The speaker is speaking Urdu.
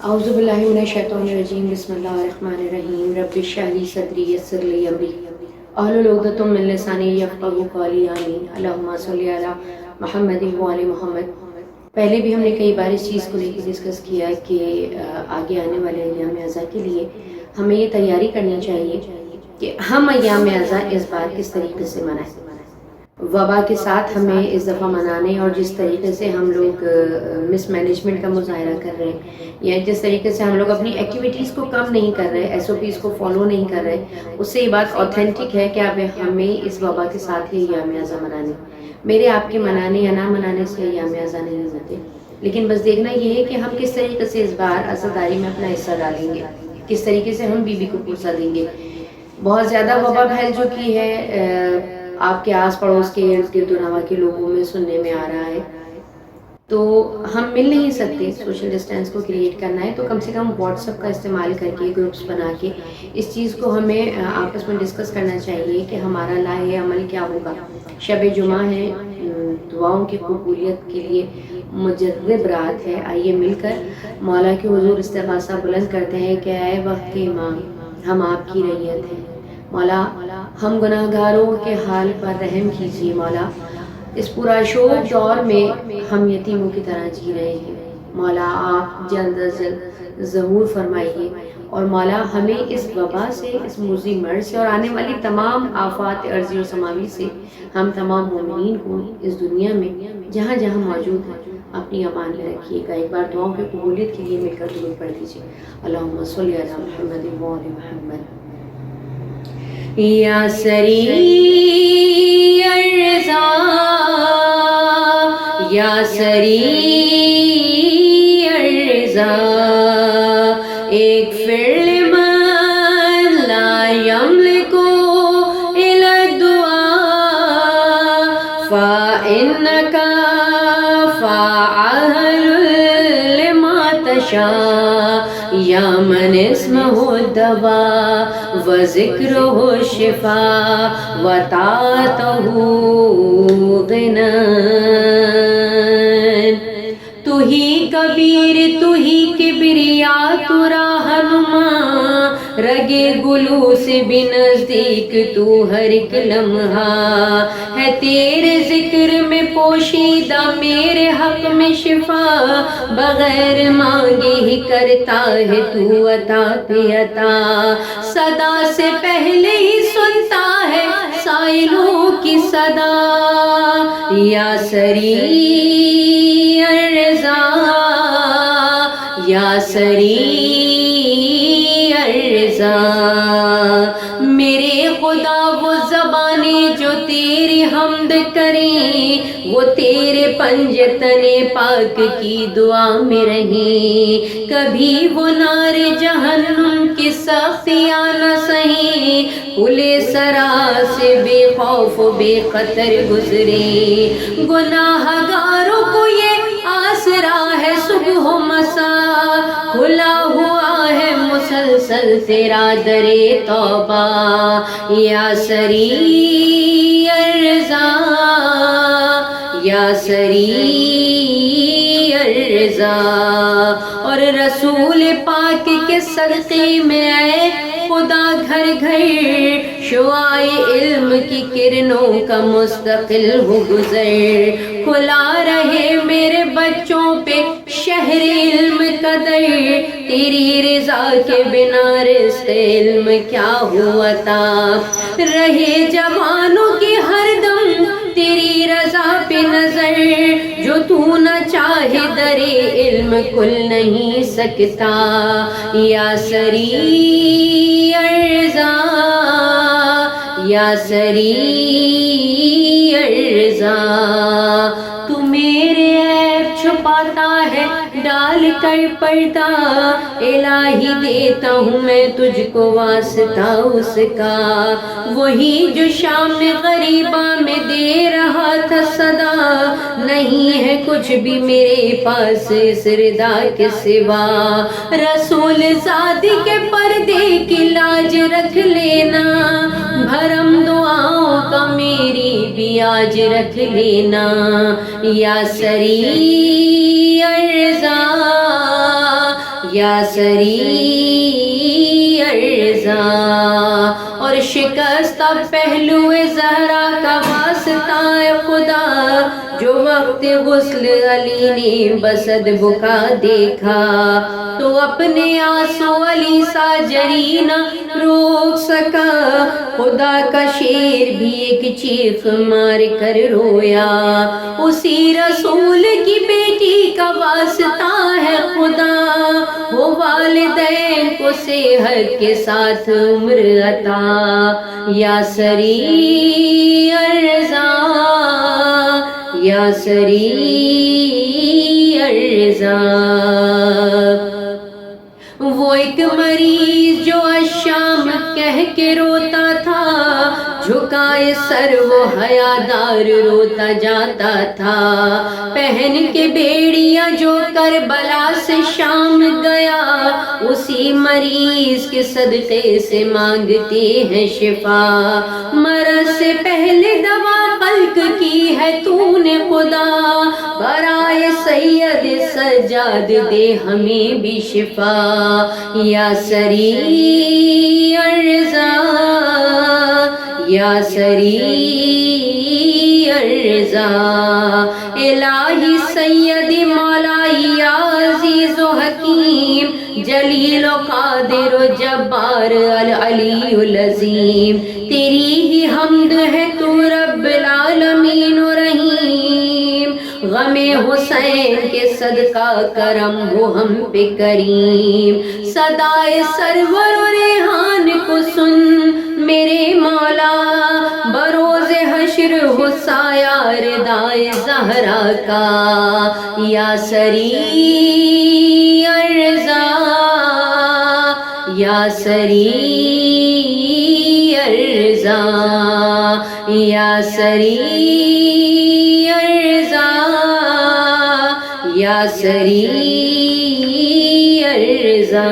اعوذ باللہ من الشیطان الرجیم بسم اللہ الرحمن الرحیم رب اشرح لی صدری یسر لی امری احلل عقدۃ من لسانی یفقہوا قولی آمین اللہم صلی علی محمد وعلی محمد۔ پہلے بھی ہم نے کئی بار اس چیز کو لے کے ڈسکس کیا کہ آگے آنے والے ایام اعزا کے لیے ہمیں یہ تیاری کرنی چاہیے کہ ہم ایام اعزا اس بار کس طریقے سے منائیں۔ وبا کے ساتھ ہمیں اس دفعہ منانے اور جس طریقے سے ہم لوگ مس مینجمنٹ کا مظاہرہ کر رہے ہیں یا جس طریقے سے ہم لوگ اپنی ایکٹیویٹیز کو کم نہیں کر رہے، ایس او پیز کو فالو نہیں کر رہے، اس سے یہ بات اوتھینٹک ہے کہ اب ہمیں اس وبا کے ساتھ ہی ایام اعزا منانے۔ میرے آپ کے منانے یا نہ منانے سے ایام اعزا نہیں ہوتے، لیکن بس دیکھنا یہ ہے کہ ہم کس طریقے سے اس بار عزاداری میں اپنا حصہ ڈالیں گے، کس طریقے سے ہم بی بی کو پرسہ دیں گے۔ بہت زیادہ وبا پھیل چکی ہے، آپ کے آس پڑوس کے ارد گرد و نواح کے لوگوں میں سننے میں آ رہا ہے، تو ہم مل نہیں سکتے، سوشل ڈسٹینس کو کریٹ کرنا ہے تو کم سے کم واٹس ایپ کا استعمال کر کے گروپس بنا کے اس چیز کو ہمیں آپس میں ڈسکس کرنا چاہیے کہ ہمارا لائحہ عمل کیا ہوگا۔ شب جمعہ ہے، دعاؤں کی قبولیت کے لیے مجرب رات ہے، آئیے مل کر مولا کے حضور استغاثہ بلند کرتے ہیں کہ اے وقت کے امام ہم آپ کی رعیت ہیں، مولا ہم گناہ گاروں کے حال پر رحم کیجیے، مولا اس پرآشوب دور میں ہم یتیموں کی طرح جی رہے ہیں، مولا آپ جلد از جلد ظہور فرمائیے، اور مولا ہمیں اس وبا سے، اس موذی مرض سے اور آنے والی تمام آفات ارضی و سماوی سے ہم تمام مومنین کو اس دنیا میں جہاں جہاں موجود ہیں اپنی امان میں رکھیے گا۔ ایک بار دعاؤں کی قبولیت کے لیے مل کر درود پڑھ لیجیے۔ اللہم صلی علی محمد وعلی محمد۔ یا سریع الرضا یا سریع الرضا ایک فعل من لا یملک الی الدعاء فإنک فاعل لما تشاء یا من اسمہ الدواء وذکرہ الشفاء وطاعتہ غنى۔ تو ہی کبیر تو ہی کبریا تو راہنما، رگے گلو سے بھی نزدیک تو ہر ایک لمحہ ہے، تیرے ذکر میں پوشیدہ میرے حق میں شفا، بغیر مانگے ہی کرتا ہے تو عطا پہ عطا، صدا سے پہلے ہی سنتا ہے سائلوں کی صدا۔ یا سریع الرضا یا سریع الرضا، میرے خدا وہ زبانیں جو تیری حمد کریں، وہ تیرے پنجتن پاک کی دعا میں رہیں، کبھی وہ نار جہنم کی سختیاں نہ سہیں، کھلے سرا سے بے خوف و بے خطر گزریں، گناہ گاروں کو یہ آسرا ہے صبح و مساء، کھلا ہوا ہے مسلسل تیرا در توبہ۔ یا سریع الرضا یا سریع الرضا، اور رسول پاک کے صدقے میں اے خدا گھر گھر شعاع علم کی کرنوں کا مستقل ہو گزر، کھلا رہے میرے بچوں پہ شہر علم کا در، تیری رضا کے بنا رزق علم کیا ہوا تھا، رہے جوانوں کی ہر دم تیری رضا پہ نظر، جو تو نہ چاہے در علم کھل نہیں سکتا۔ یا سریع الرضا یا سریع الرضا، تو میرے عیب چھپاتا ہے ڈال کر پردہ، الہی دیتا ہوں میں تجھ کو واسطہ اس کا، وہی جو شام غریبہ میں دے رہا تھا صدا، نہیں ہے کچھ بھی میرے پاس اس رضا کے سوا، رسول زادی کے پردے کی لاج رکھ لینا، بھرم دعاؤں کا میری بھی آج رکھ لینا۔ یا سریع الرضا یا سری ارزا، اور شکستہ پہلو زہرا کا واسطہ خدا، جو وقت غسل علی نے بسد بکا دیکھا، تو اپنے آنسو علی سا جری نہ روک سکا، خدا کا شیر بھی ایک چیخ مار کر رویا، اسی رسول کی بیٹی کا واسطہ ہے خدا، وہ والدین کو صحت کے ساتھ عمر عطا، یا سری ارزا، یا سری ارزا۔ وہ ایک مریض جو الشام کہہ کے روتا تھا، جھکائے سر وہ حیادار روتا جاتا تھا، پہن کے بیڑیاں جو کربلا سے شام گیا، اسی مریض کے صدقے سے مانگتے ہیں شفا، مرض سے پہلے دوا خلق کی ہے تو نے خدا، برائے سید سجاد دے ہمیں بھی شفا، یا سری ارزا، یا سری ارزا۔ الہی سید مولائی یا عزیز و حکیم، جلیل و قادر و جبار العلی العظیم، تیری ہی حمد ہے تو رب العالمین و رحیم، غم حسین کے صدقہ کرم ہو ہم پہ کریم، صدائے سرور و ریحان کو سن میرے مولا، بروز حشر ہو سایہ ردائے زہرا کا، یا سری ارزا، یا سری ارزا، یا سری ارزا، یا سری ارزا۔